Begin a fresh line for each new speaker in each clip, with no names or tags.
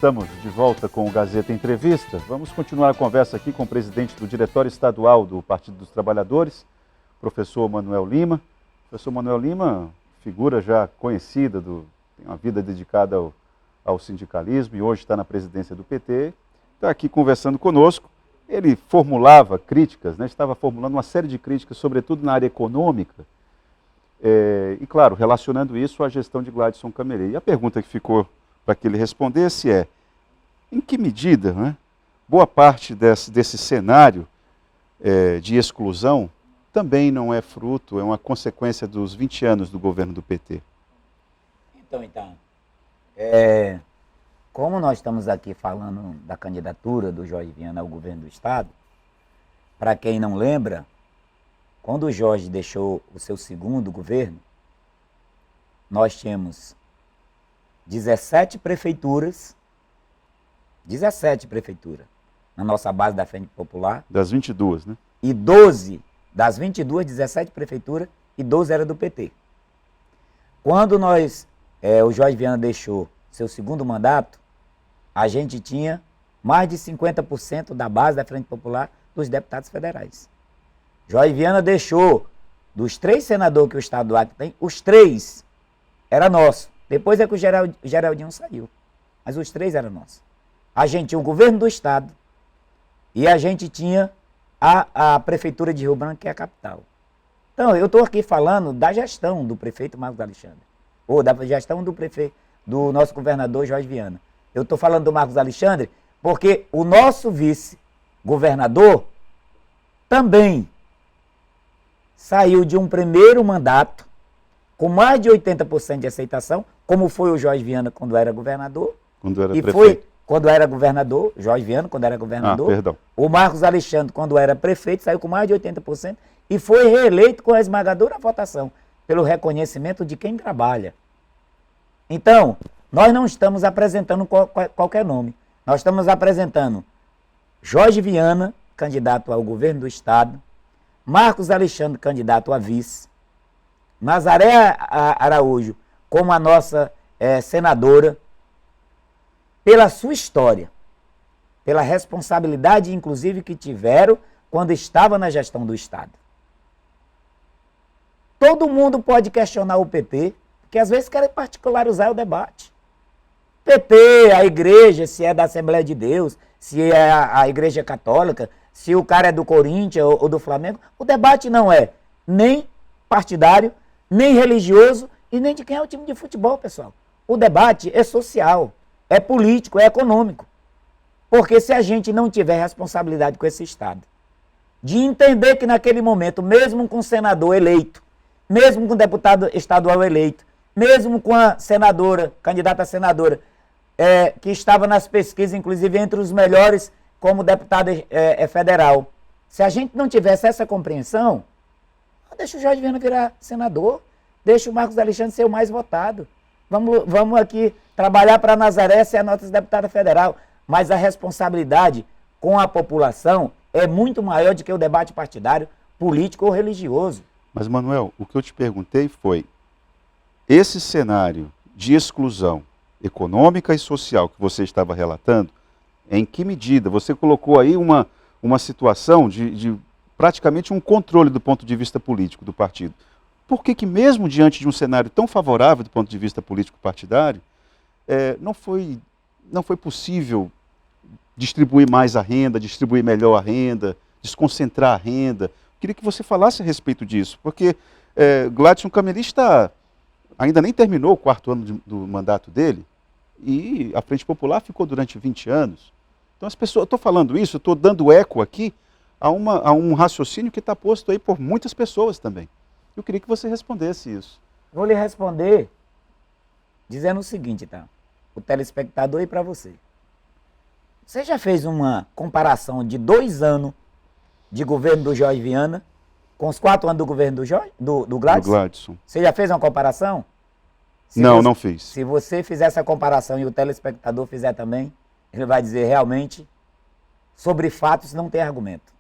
Estamos de volta com o Gazeta Entrevista. Vamos continuar a conversa aqui com o presidente do Diretório Estadual do Partido dos Trabalhadores, professor Manuel Lima. Professor Manuel Lima, figura já conhecida, tem uma vida dedicada ao sindicalismo e hoje está na presidência do PT. Está aqui conversando conosco. Ele formulava críticas, estava formulando uma série de críticas, sobretudo na área econômica, e claro, relacionando isso à gestão de Gladson Cameli. E a pergunta que ficou para que ele respondesse é: em que medida, boa parte desse cenário de exclusão também não é fruto, é uma consequência dos 20 anos do governo do PT?
Então, como nós estamos aqui falando da candidatura do Jorge Viana ao governo do Estado, para quem não lembra, quando o Jorge deixou o seu segundo governo, nós tínhamos 17 prefeituras na nossa base da Frente Popular.
Das 22, né?
E 12, das 22, 17 prefeituras e 12 eram do PT. Quando o Jorge Viana deixou seu segundo mandato, a gente tinha mais de 50% da base da Frente Popular dos deputados federais. Jorge Viana deixou, dos 3 senadores que o Estado do Acre tem, os 3 eram nossos. Depois é que o Geraldinho saiu. Mas os 3 eram nossos. A gente tinha o governo do Estado e a gente tinha a Prefeitura de Rio Branco, que é a capital. Então, eu estou aqui falando da gestão do prefeito Marcos Alexandre. Ou da gestão do nosso governador Jorge Viana. Eu estou falando do Marcos Alexandre porque o nosso vice-governador também saiu de um primeiro mandato com mais de 80% de aceitação, como foi o Jorge Viana quando era governador.
Quando era prefeito.
Foi quando era governador, Jorge Viana quando era governador.
Perdão.
O Marcos Alexandre, quando era prefeito, saiu com mais de 80% e foi reeleito com a esmagadora votação, pelo reconhecimento de quem trabalha. Então, nós não estamos apresentando qualquer nome. Nós estamos apresentando Jorge Viana, candidato ao governo do Estado, Marcos Alexandre, candidato a vice, Nazaré Araújo como a nossa senadora, pela sua história, pela responsabilidade, inclusive, que tiveram quando estava na gestão do Estado. Todo mundo pode questionar o PT, porque às vezes querem particularizar o debate. PT, a igreja, se é da Assembleia de Deus, se é a igreja católica, se o cara é do Corinthians ou do Flamengo, o debate não é nem partidário, nem religioso e nem de quem é o time de futebol, pessoal. O debate é social, é político, é econômico. Porque se a gente não tiver responsabilidade com esse Estado, de entender que naquele momento, mesmo com o senador eleito, mesmo com o deputado estadual eleito, mesmo com a senadora, candidata a senadora, que estava nas pesquisas, inclusive entre os melhores como deputado federal, se a gente não tivesse essa compreensão, deixa o Jorge Viana virar senador, deixa o Marcos Alexandre ser o mais votado. Vamos aqui trabalhar para Nazaré ser a nossa deputada federal. Mas a responsabilidade com a população é muito maior do que o debate partidário, político ou religioso.
Mas, Manuel, o que eu te perguntei foi: esse cenário de exclusão econômica e social que você estava relatando, em que medida você colocou aí uma situação de praticamente um controle do ponto de vista político do partido? Por que mesmo diante de um cenário tão favorável do ponto de vista político partidário, não foi possível distribuir mais a renda, distribuir melhor a renda, desconcentrar a renda? Queria que você falasse a respeito disso, porque Gladson Cameli ainda nem terminou o 4º ano do mandato dele, e a Frente Popular ficou durante 20 anos. Então as pessoas, eu estou falando isso, eu estou dando eco aqui a um raciocínio que está posto aí por muitas pessoas também. Eu queria que você respondesse isso.
Vou lhe responder dizendo o seguinte, tá? O telespectador e para você. Você já fez uma comparação de 2 anos de governo do Jorge Viana com os 4 anos do governo do Gladson?
Do Gladson.
Você já fez uma comparação?
Não fiz.
Se você fizer essa comparação e o telespectador fizer também, ele vai dizer realmente, sobre fatos não tem argumento.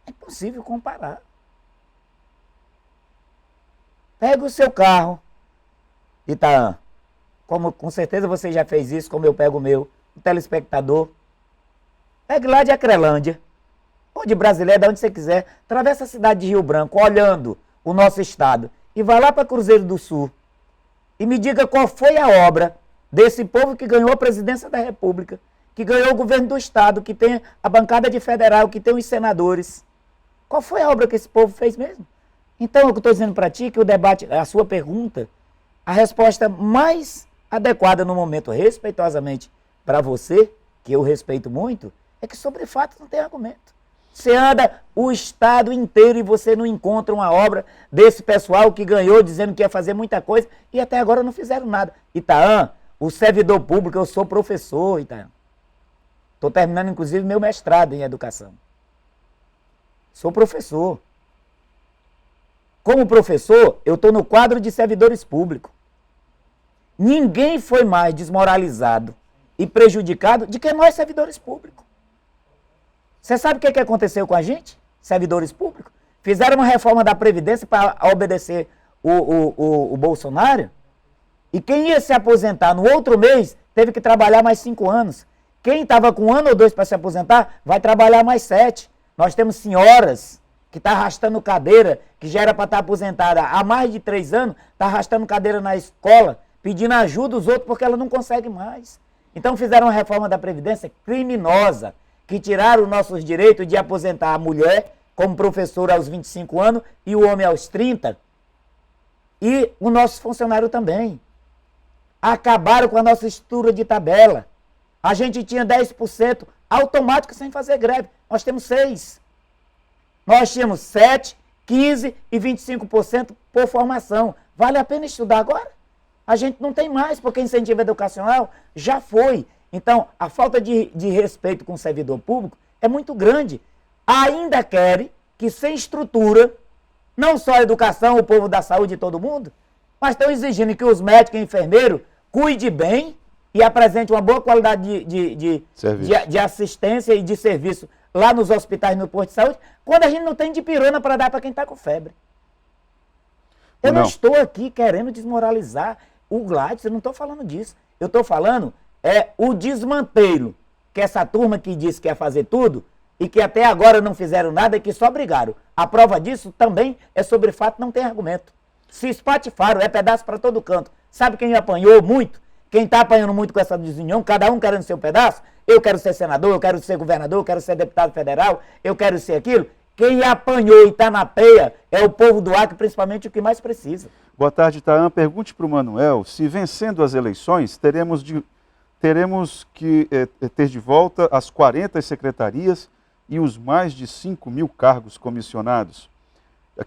É impossível comparar. Pega o seu carro, Itaã, como com certeza você já fez isso, como eu pego o meu, o telespectador. Pegue lá de Acrelândia, ou de Brasileira, de onde você quiser, atravessa a cidade de Rio Branco, olhando o nosso estado, e vai lá para Cruzeiro do Sul, e me diga qual foi a obra desse povo que ganhou a presidência da República, que ganhou o governo do estado, que tem a bancada de federal, que tem os senadores. Qual foi a obra que esse povo fez mesmo? Então, o que eu estou dizendo para ti, que o debate, a sua pergunta, a resposta mais adequada no momento, respeitosamente para você, que eu respeito muito, é que sobre fato não tem argumento. Você anda o estado inteiro e você não encontra uma obra desse pessoal que ganhou dizendo que ia fazer muita coisa e até agora não fizeram nada. Itaã, o servidor público, eu sou professor, Itaã. Estou terminando, inclusive, meu mestrado em educação. Sou professor. Como professor, eu estou no quadro de servidores públicos. Ninguém foi mais desmoralizado e prejudicado do que nós, servidores públicos. Você sabe o que aconteceu com a gente, servidores públicos? Fizeram uma reforma da Previdência para obedecer o Bolsonaro, e quem ia se aposentar no outro mês teve que trabalhar mais 5 anos. Quem estava com 1 ano ou 2 para se aposentar, vai trabalhar mais 7. Nós temos senhoras que estão arrastando cadeira, que já era para estar aposentada há mais de 3 anos, está arrastando cadeira na escola, pedindo ajuda aos outros porque ela não consegue mais. Então fizeram uma reforma da Previdência criminosa, que tiraram os nossos direitos de aposentar a mulher como professora aos 25 anos e o homem aos 30, e o nosso funcionário também. Acabaram com a nossa estrutura de tabela. A gente tinha 10% automático sem fazer greve. Nós temos 6%. Nós tínhamos 7%, 15% e 25% por formação. Vale a pena estudar agora? A gente não tem mais, porque incentivo educacional já foi. Então, a falta de respeito com o servidor público é muito grande. Ainda querem que, sem estrutura, não só a educação, o povo da saúde e todo mundo, mas estão exigindo que os médicos e enfermeiros cuidem bem e apresentem uma boa qualidade de assistência e de serviço lá nos hospitais, no posto de saúde, quando a gente não tem dipirona para dar para quem está com febre. Eu não estou aqui querendo desmoralizar o Gladys, eu não estou falando disso. Eu estou falando o desmantelo que essa turma que disse que ia fazer tudo e que até agora não fizeram nada e que só brigaram. A prova disso também é sobre fato, não tem argumento. Se espatifaram, é pedaço para todo canto. Sabe quem apanhou muito? Quem está apanhando muito com essa desunião, cada um querendo seu pedaço? Eu quero ser senador, eu quero ser governador, eu quero ser deputado federal, eu quero ser aquilo. Quem apanhou e está na peia é o povo do Acre, principalmente o que mais precisa.
Boa tarde, Itaã. Pergunte para o Manuel se, vencendo as eleições, teremos que ter de volta as 40 secretarias e os mais de 5.000 cargos comissionados.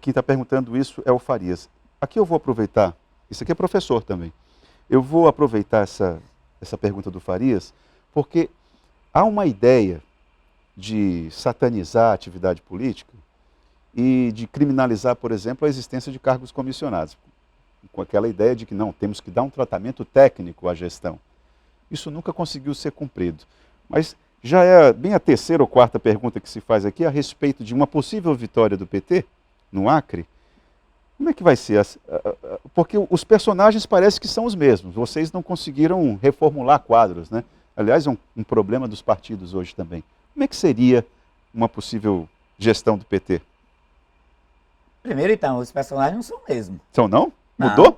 Quem está perguntando isso é o Farias. Aqui eu vou aproveitar, isso aqui é professor também, eu vou aproveitar essa pergunta do Farias, porque há uma ideia de satanizar a atividade política e de criminalizar, por exemplo, a existência de cargos comissionados, com aquela ideia de que não, temos que dar um tratamento técnico à gestão. Isso nunca conseguiu ser cumprido. Mas já é bem a 3ª ou 4ª pergunta que se faz aqui a respeito de uma possível vitória do PT no Acre. Como é que vai ser? Porque os personagens parecem que são os mesmos. Vocês não conseguiram reformular quadros, né? Aliás, é um problema dos partidos hoje também. Como é que seria uma possível gestão do PT?
Primeiro, então, os personagens não são o mesmo.
São não? Mudou?
Não.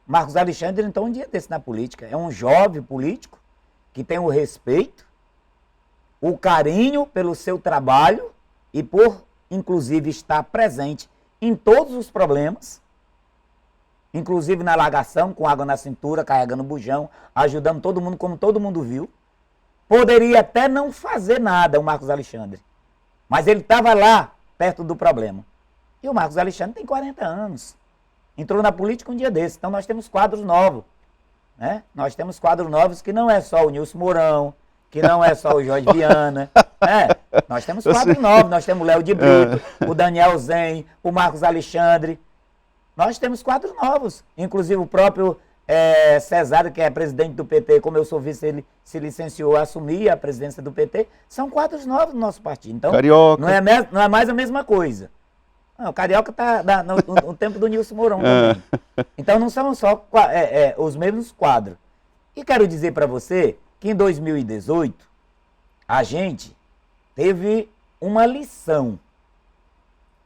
Marcos Alexandre entrou um dia desse na política. É um jovem político que tem o respeito, o carinho pelo seu trabalho e por, inclusive, estar presente em todos os problemas, inclusive na alagação, com água na cintura, carregando bujão, ajudando todo mundo, como todo mundo viu. Poderia até não fazer nada o Marcos Alexandre, mas ele estava lá, perto do problema. E o Marcos Alexandre tem 40 anos. Entrou na política um dia desse. Então nós temos quadros novos. Né? Nós temos quadros novos que não é só o Nilson Mourão, que não é só o Jorge Viana. Nós temos quadros novos. Nós temos o Léo de Brito, o Daniel Zen, o Marcos Alexandre. Nós temos quadros novos. Inclusive o próprio Cesário, que é presidente do PT, como eu sou vice, ele se licenciou a assumir a presidência do PT. São quadros novos do nosso partido. Então
Carioca.
Não é mais a mesma coisa. Não, o Carioca está no tempo do Nilson Mourão também. Então não são só os mesmos quadros. E quero dizer para você que em 2018 a gente teve uma lição.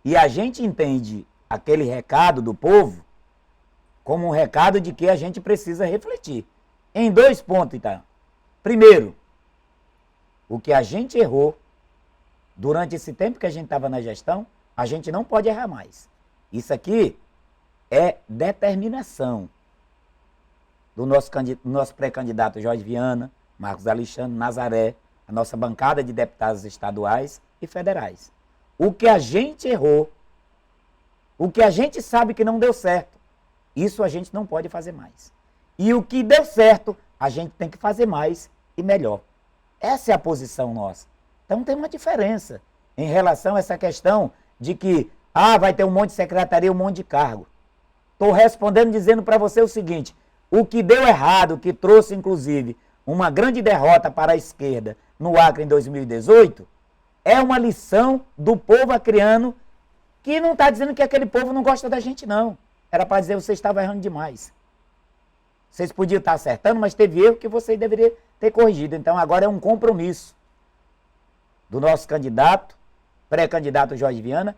E a gente entende aquele recado do povo como um recado de que a gente precisa refletir. Em 2 pontos, então. Primeiro, o que a gente errou durante esse tempo que a gente estava na gestão, a gente não pode errar mais. Isso aqui é determinação do nosso pré-candidato Jorge Viana, Marcos Alexandre, Nazaré, a nossa bancada de deputados estaduais e federais. O que a gente errou, o que a gente sabe que não deu certo, isso a gente não pode fazer mais. E o que deu certo, a gente tem que fazer mais e melhor. Essa é a posição nossa. Então tem uma diferença em relação a essa questão de que vai ter um monte de secretaria, um monte de cargo. Estou respondendo dizendo para você o seguinte, o que deu errado, que trouxe inclusive uma grande derrota para a esquerda no Acre em 2018, é uma lição do povo acreano que não está dizendo que aquele povo não gosta da gente, não. Era para dizer que você estava errando demais. Vocês podiam estar acertando, mas teve erro que vocês deveriam ter corrigido. Então agora é um compromisso do nosso candidato, pré-candidato Jorge Viana,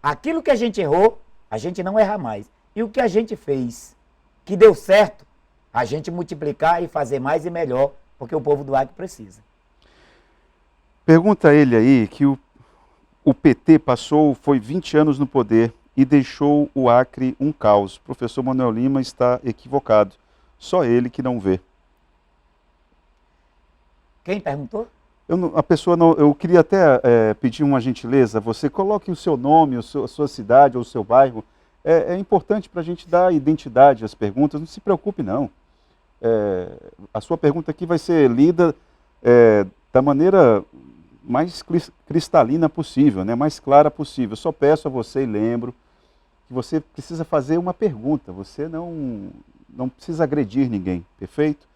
aquilo que a gente errou, a gente não erra mais. E o que a gente fez, que deu certo, a gente multiplicar e fazer mais e melhor, porque o povo do Acre precisa.
Pergunta ele aí que o PT foi 20 anos no poder e deixou o Acre um caos. O professor Manuel Lima está equivocado. Só ele que não vê.
Quem perguntou?
Eu queria até pedir uma gentileza. Você coloque o seu nome, a sua cidade ou o seu bairro. É importante para a gente dar identidade às perguntas. Não se preocupe, não. A sua pergunta aqui vai ser lida da maneira mais cristalina possível, né? Mais clara possível. Eu só peço a você e lembro que você precisa fazer uma pergunta. Você não precisa agredir ninguém, perfeito?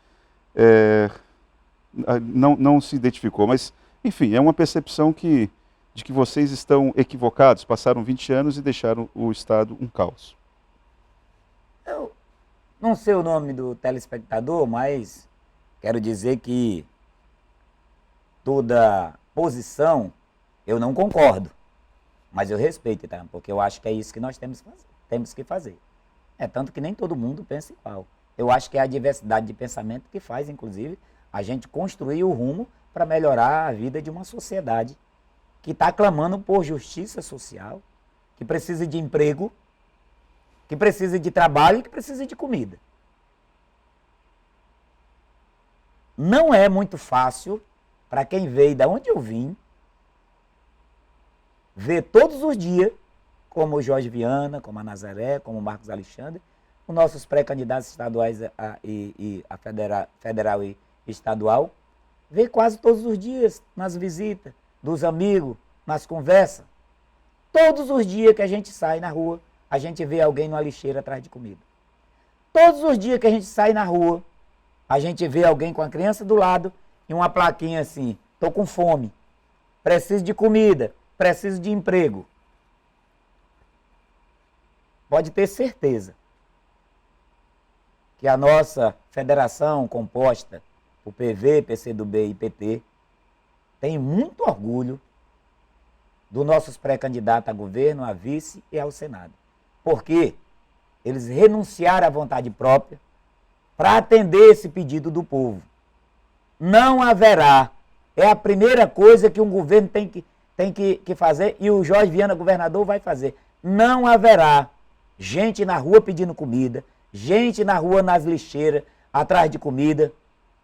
Não se identificou, mas, enfim, é uma percepção de que vocês estão equivocados, passaram 20 anos e deixaram o Estado um caos.
Eu não sei o nome do telespectador, mas quero dizer que toda posição eu não concordo, mas eu respeito, tá? Porque eu acho que é isso que nós temos que fazer. Tanto que nem todo mundo pensa igual. Eu acho que é a diversidade de pensamento que faz, inclusive, a gente construir o rumo para melhorar a vida de uma sociedade que está clamando por justiça social, que precisa de emprego, que precisa de trabalho e que precisa de comida. Não é muito fácil para quem veio da onde eu vim, ver todos os dias, como o Jorge Viana, como a Nazaré, como o Marcos Alexandre, os nossos pré-candidatos estaduais a federal e estadual, ver quase todos os dias nas visitas dos amigos, nas conversas. Todos os dias que a gente sai na rua, a gente vê alguém numa lixeira atrás de comida. Todos os dias que a gente sai na rua, a gente vê alguém com a criança do lado e uma plaquinha assim, estou com fome, preciso de comida, preciso de emprego. Pode ter certeza que a nossa federação composta por PV, PCdoB e PT tem muito orgulho dos nossos pré-candidatos a governo, a vice e ao Senado. Porque eles renunciaram à vontade própria para atender esse pedido do povo. Não haverá, é a primeira coisa que um governo tem que fazer, e o Jorge Viana, governador, vai fazer. Não haverá gente na rua pedindo comida, gente na rua nas lixeiras, atrás de comida,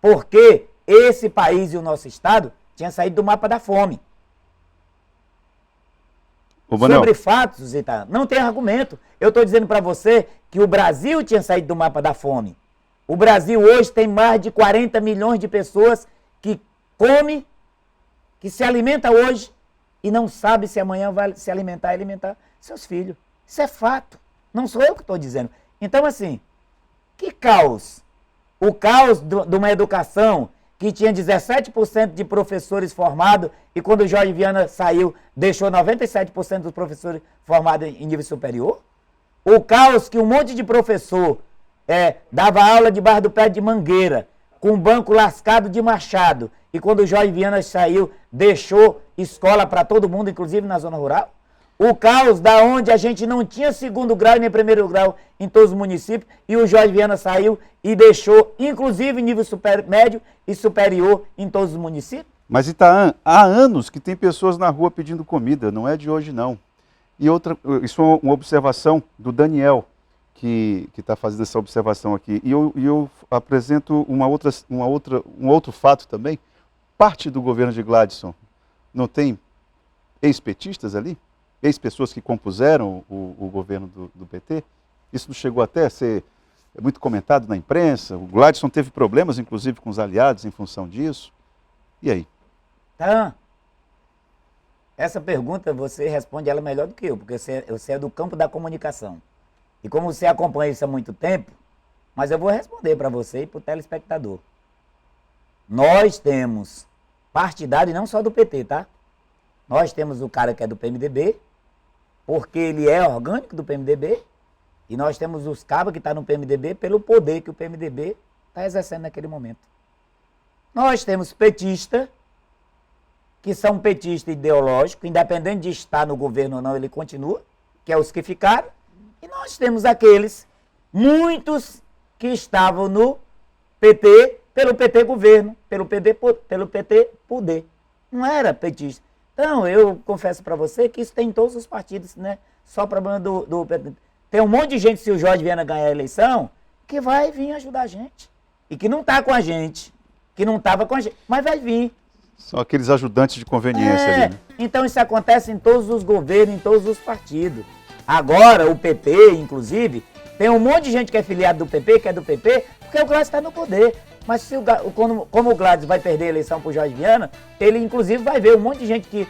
porque esse país e o nosso estado tinha saído do mapa da fome. Sobre fatos, Zita, não tem argumento. Eu estou dizendo para você que o Brasil tinha saído do mapa da fome. O Brasil hoje tem mais de 40 milhões de pessoas que come, que se alimenta hoje e não sabe se amanhã vai se alimentar e alimentar seus filhos. Isso é fato. Não sou eu que estou dizendo. Então, assim, que caos? O caos de uma educação que tinha 17% de professores formados e quando o Jorge Viana saiu, deixou 97% dos professores formados em nível superior? O caos que um monte de professor dava aula debaixo do pé de mangueira, com o banco lascado de Machado. E quando o Jorge Viana saiu, deixou escola para todo mundo, inclusive na zona rural. O caos da onde a gente não tinha segundo grau e nem primeiro grau em todos os municípios, e o Jorge Viana saiu e deixou, inclusive, nível médio e superior em todos os municípios.
Mas, Itaã, há anos que tem pessoas na rua pedindo comida, não é de hoje não. E outra, isso é uma observação do Daniel, que está fazendo essa observação aqui. E eu apresento um outro fato também. Parte do governo de Gladson não tem ex-petistas ali? Ex-pessoas que compuseram o governo do PT? Isso não chegou até a ser muito comentado na imprensa? O Gladson teve problemas, inclusive, com os aliados em função disso. E aí?
Tá. Essa pergunta você responde ela melhor do que eu, porque você é do campo da comunicação. E como você acompanha isso há muito tempo, mas eu vou responder para você e para o telespectador. Nós temos partidário não só do PT, tá? Nós temos o cara que é do PMDB, porque ele é orgânico do PMDB, e nós temos os cabos que estão no PMDB pelo poder que o PMDB está exercendo naquele momento. Nós temos petista, que são petistas ideológicos, independente de estar no governo ou não, ele continua, que é os que ficaram. E nós temos aqueles, muitos que estavam no PT, pelo PT governo, pelo PT poder. Não era petista. Então, eu confesso para você que isso tem em todos os partidos, né? Só problema do PT. Tem um monte de gente, se o Jorge Viana ganhar a eleição, que vai vir ajudar a gente. E que não está com a gente, que não estava com a gente, mas vai vir.
São aqueles ajudantes de conveniência ali, né?
Então isso acontece em todos os governos, em todos os partidos. Agora, o PP, inclusive, tem um monte de gente que é filiado do PP, que é do PP, porque o Gladys está no poder. Mas se como o Gladys vai perder a eleição para o Jorge Viana, ele inclusive vai ver um monte de gente que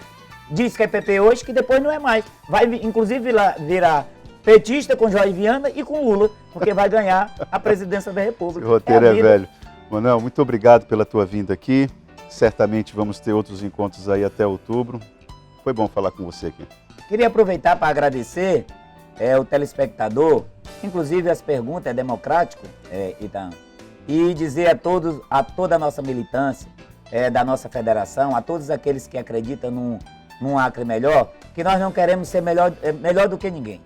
diz que é PP hoje, que depois não é mais. Vai inclusive virar petista com Jorge Viana e com Lula, porque vai ganhar a presidência da República.
O roteiro é velho. Manuel, muito obrigado pela tua vinda aqui. Certamente vamos ter outros encontros aí até outubro. Foi bom falar com você aqui.
Queria aproveitar para agradecer o telespectador, inclusive as perguntas, é democrático, Itaã, e dizer a toda a nossa militância da nossa federação, a todos aqueles que acreditam num Acre melhor, que nós não queremos ser melhor do que ninguém.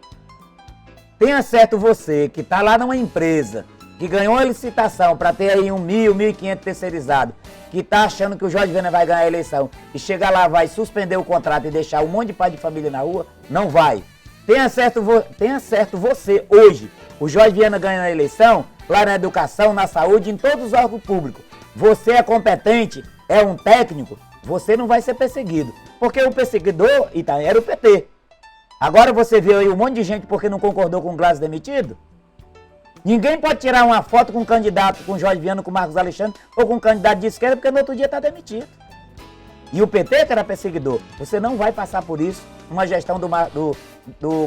Tenha certo você que está lá numa empresa, que ganhou a licitação para ter aí 1.000, 1.500 terceirizados, que está achando que o Jorge Viana vai ganhar a eleição e chegar lá, vai suspender o contrato e deixar um monte de pai de família na rua, não vai. Tenha certo você, hoje, o Jorge Viana ganha a eleição, lá na educação, na saúde, em todos os órgãos públicos. Você é competente, é um técnico, você não vai ser perseguido. Porque o perseguidor, Itaã, era o PT. Agora você vê aí um monte de gente porque não concordou com o Gladys demitido? Ninguém pode tirar uma foto com um candidato, com o Jorge Viana, com o Marcos Alexandre, ou com um candidato de esquerda, porque no outro dia está demitido. E o PT que era perseguidor. Você não vai passar por isso, uma gestão do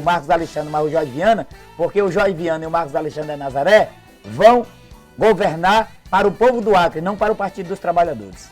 Marcos Alexandre, mas o Jorge Viana, porque o Jorge Viana e o Marcos Alexandre de Nazaré vão governar para o povo do Acre, não para o Partido dos Trabalhadores.